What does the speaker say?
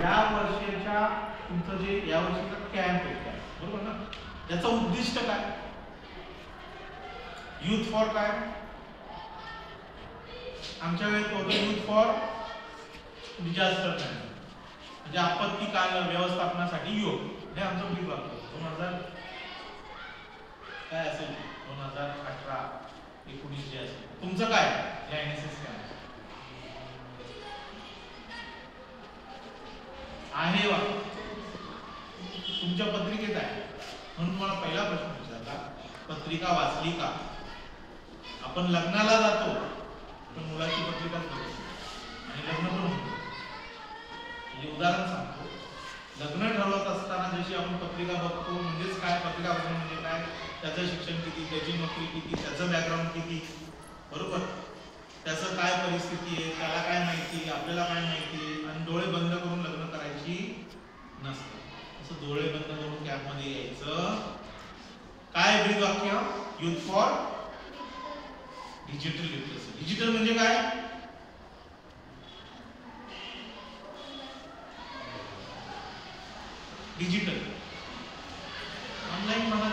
या वर्षाच्या तुमचं जे या वर्षीचा कॅम्प आहे बरोबर ना, याचं उद्दिष्ट काय? युथ फॉर काय? आमच्या वेळेत होतं युथ फॉर डिझास्टर मॅनेजमेंट, म्हणजे आपत्तीकाल व्यवस्थापनासाठी योग. हे आमचं ब्रीफ वाक्य 2000 काय असेल 2018-19 जे असेल. तुमचं काय या NSS काय आहे वा तुमच्या पत्रिकेत आहे? म्हणून तुम्हाला पहिला प्रश्न विचारला, पत्रिका वाचली का? आपण लग्नाला जातो पण मुलाची पत्रिकाच बघतो आणि लग्न पण होतो. म्हणजे उदाहरण सांगतो, लग्न ठरवत असताना जशी आपण पत्रिका बघतो, म्हणजेच काय पत्रिका बघणं म्हणजे काय, त्याचं शिक्षण किती, त्याची नोकरी किती, त्याचं बॅकग्राऊंड किती, बरोबर, त्याचं काय परिस्थिती आहे, त्याला काय माहिती, आपल्याला काय माहिती, आणि डोळे बंद करून लग्न करायची नसतं. असं डोळे बंद करून कॅम्पमध्ये यायचं. काय ब्रीफ वाक्य? Youth for digital literacy. Digital म्हणजे काय? डिजिटल ऑनलाईन म्हणा